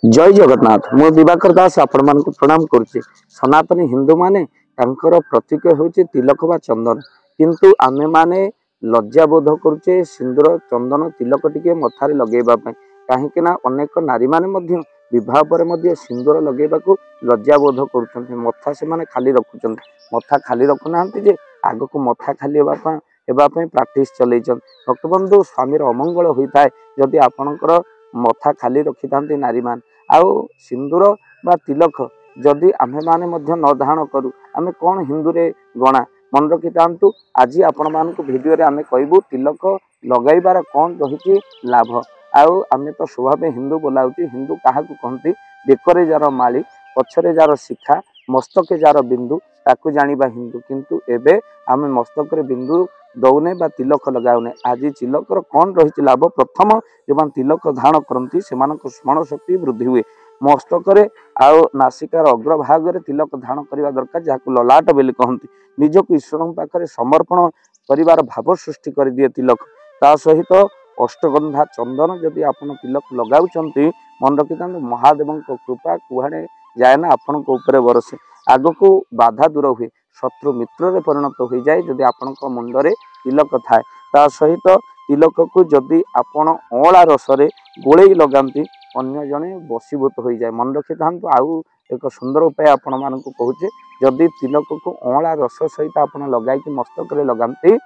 जय जगन्नाथ मु दिवाकर दास आपण मानक प्रणाम करुच्ची। सनातनी हिंदू माने तांकर प्रतीक होची तिलक बा चंदन, किंतु आमे माने लज्जा बोध करुचे सिंदूर चंदन तिलक टिके मथारे लगेबा पई। काहेकि ना अनेक नारी माने मध्य विवाह पर मध्य सिंदूर लगेबाकू लज्जा बोध करुछन्ति। मथा से माने खाली रखुछन्ति, मथा खाली रखु नाहंति जे आगो को मथा खाली हेबा पई प्रैक्टिस चलैछन। भक्तबंधु स्वामीर अमंगल होइताय जदि आपणकर मथा खाली रखि थांती नारी मान। आउ सिंदूर बा तिलक जदि आमे माने मध्य न धारण करू आमे कौन हिंदू रे गणा। मन रखि थांतु आज आपण मानकु वीडियो रे आमे कहबू तिलक लगाइबार कौन रही लाभ। आउ आमे तो स्वभाव हिंदू बोलाउची। हिंदू काहाकू कहंती? बेकरे जार माली, पछरे जार शिखा, मस्तके जार बिंदु ताकू जानिबा हिंदू। किंतु एबे आमे मस्तक रे बिंदु दौने बा तिलक लगाउने। आज तिलकर कौन रही लाभ? प्रथम जो तिलक धारण करती से स्मरण शक्ति वृद्धि हुए। मस्तक आउ नासिकार अग्रभाग तिलक धारण करने दरकार, जहाँ ललाट बोली कहती। निजक ईश्वर पाखे समर्पण करिवार भाव सृष्टि कर दिए तिलक। ता सहित अष्टगंधा चंदन जदि आपण तिलक लगाउछंती मन रखि था महादेव कृपा कुआड़े जाए ना आपण ऊपर बरसे। आग को बाधा दूर हुए, शत्रु मित्र परिणत हो जाए जदि आपण मुंडरे तिलक थाए। ता सहित तिलक को जदि आपण अँला रसरे गोलई लगाती अन्य जने बसीभूत हो जाए। मन रखि था आउ एक सुंदर उपाय आपण मानक कहूचे। जदि तिलक को अँला रस सहित आपण लगाई मस्तक लगाती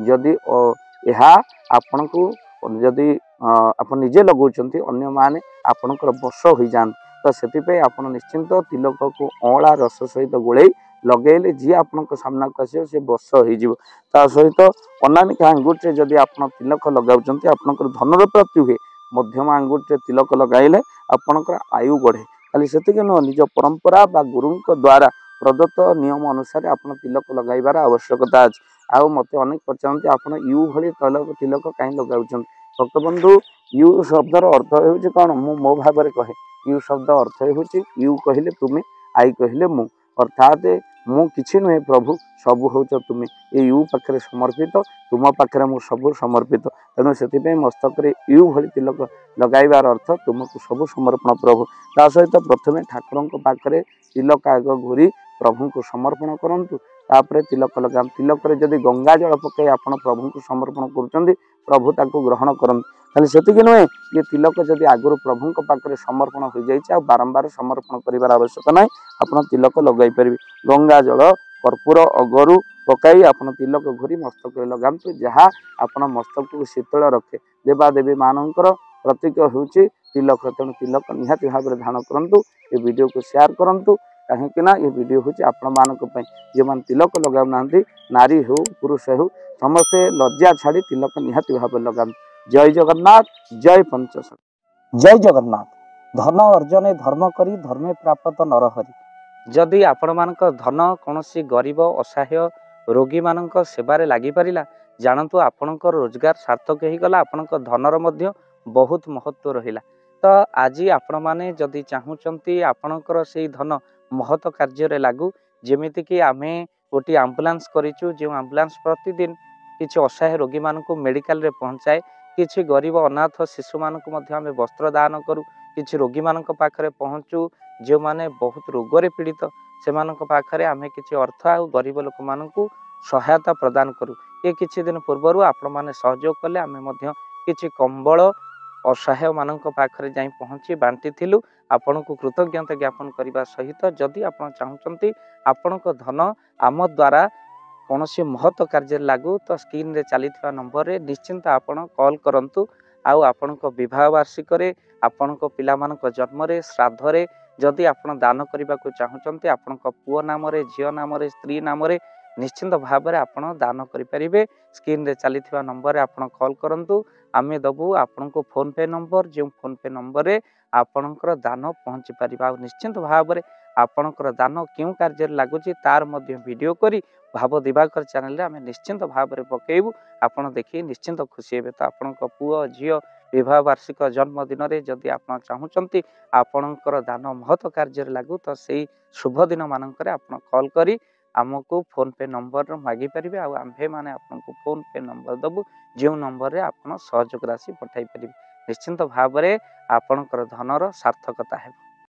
जदि आपण को जदि आप निजे लगाउछंती अन्य माने आपणकर बश हो जान। तो से आपण निश्चिंत तिलक को अँला रस सहित गोलई लगेले जी आपण सामना को आस से बश हो। ता सहित अनामिका आंगुठे जदि आप तिलक लगाउछंती आपणकर धनर प्राप्ति हुए। मध्यम आंगुठे तिलक लगाइले आपणकर आयु बढ़े। खाली सेतिक नुह, निज परंपरा बा गुरु द्वारा प्रदत्त नियम अनुसार आप तिलक लगाइबार आवश्यकता अछि। आउ मते अनेक पचारती आपण यू भली तिलक कहीं लगाउछंती। भक्तबंधु यू शब्दर अर्थ होउछि कौन? मो भाव में कहे यू शब्द अर्थ होउछि यू कहले तुमे, आई कहले मु। अर्थात मु किछि नुहे प्रभु, सबु होउछ तुमे। ए यू पाखरे समर्पित, तुम पाखरे मु सबु समर्पित। तेणु से मस्तक यू भली तिलक लगाइबार अर्थ तुमको सबु समर्पण प्रभु। ता सहित प्रथमे ठाकुर पाखरे तिलक आग घूरी प्रभु को समर्पण करंतु, तापरे तिलक लगाम। तिलक जदि गंगा जल पकई आपण प्रभु को समर्पण करुचंदी प्रभु ताको ग्रहण करंतु। खाली सेतिक नुहे, ये तिलक जदि आगुर प्रभु पाखरे समर्पण हो जाइए बारंबार समर्पण करिवार आवश्यक नाही। आपण तिलक लगाई परिबे। गंगा जल कर्पूर अगरु पकाई आपण तिलक घूरी मस्तक लगांतु, जहाँ आपण मस्तक को शीतल रखे। देवादेवी मानकर प्रतीक होउछि तिलक। तेणु तिलक निहाती भाव में धारण करंतु। ये वीडियो को शेयर करंतु, कहीं ना ये वीडियो होउछि आपण मानक पई। जे मान तिलक लगाउ नांती नारी हो पुरुष हो समस्ते लज्जा छाड़ी तिलक निहाती भाव में लगांतु। जय जगन्नाथ, जय पंचशत। जय जगन्नाथ। धन अर्जने धर्म करी धर्मे प्राप्त नरहरि। जदि आपण मानक धन कौनसी गरीब असहाय रोगी मानक सेवारे लागि परिला, जानतु आपणक रोजगार सार्थक हो गला। आपणक धनर मध्य बहुत महत्व रहिला। तो आज आपण माने जदि चाहूचंती आपणकर से धन महत कार्य लागू, जेमिति कि आमे गोटी आम्बुलांस करिचु, जो आम्बुलांस प्रतिदिन किछि असहाय रोगी मानक मेडिकल रे पहुंचाए। किछि गरीब अनाथ शिशु मानक मध्य आमे वस्त्र दान करू। किछि रोगी मानक पाखरे पहुंचू जो माने बहुत रोगरे पीड़ित, से मानक पाखरे आमे किछि अर्थ आ गरीब लोक मानकू सहायता प्रदान करू। ये किछि दिन पूर्वरु आपण माने सहयोग कले आमे मध्य किछि कंबल असहाय मानक पाखरे जाई पहुंची बांटी थिलु। आपनको कृतज्ञता ज्ञापन करने सहित जदि आपण चाहूचंती आपणक धन आम द्वारा कौन सी महत्व कार्य लागू, तो स्क्रीन रे चली नंबर रे निश्चिंत आपण कॉल करंतु। आउ आपणक विवाह वार्षिक आपणक पिला मानक जन्म रे श्राद्ध रे जदि आपण दान करने को चाहूचंती आपणक पुओ नाम रे झियो नाम रे स्त्री नाम रे निश्चिंत भाव में आपण दान करें। स्क्रीन रे चली नंबर रे आपण कॉल करंतु। आमे दबु आपणको फोन पे नंबर, जो फोन पे नंबर रे आपणकर दान पहुँची पारिबा। निश्चिंत भाव में आपणकर दान क्यों कार्य लगुच तार मध्य वीडियो करी भाव दिवाकर चैनल रे आमे निश्चिंत भाव में पकेबू। आपण देखि निश्चिंत खुशी हेबे। तो आपणक पुओ झियो विवाह वार्षिक जन्मदिन रे जदि आपण चाहूचंती आपणकर दान महत्व कार्य लागू, तो सेही शुभ दिन मानकर आपण कॉल करी आमको फोन पे नंबर मागी पारिबे। आउ आम्भे माने आपनको फोन पे नंबर दबु, जो नंबर रे आपण सहयोग राशि पठाई पारिबे। ନିଶ୍ଚିନ୍ତ ଭାବରେ ଆପଣଙ୍କର ଧନର ସାର୍ଥକତା ହେବ।